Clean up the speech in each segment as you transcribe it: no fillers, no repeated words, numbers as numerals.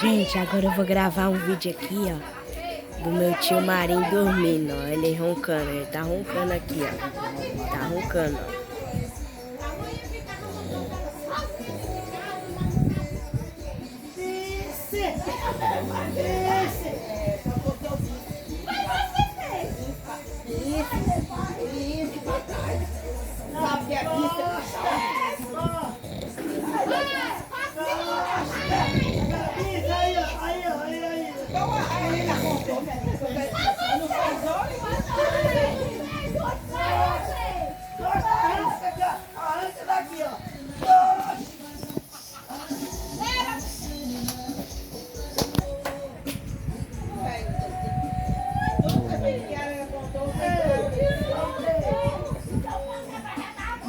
Gente, agora eu vou gravar um vídeo aqui, ó, do meu tio Marinho dormindo, ó. Ele roncando, ele tá roncando aqui, ó. Tá roncando, ó.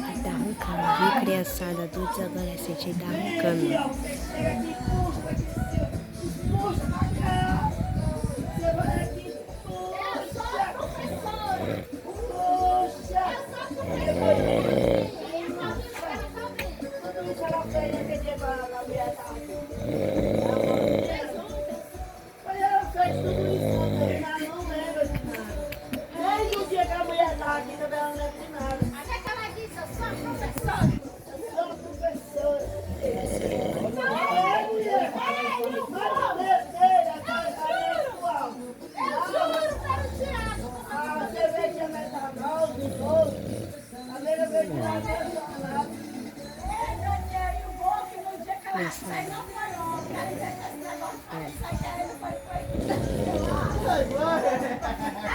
Ele tá roncando, viu, criançada, adultos e adolescentes, ele tá roncando.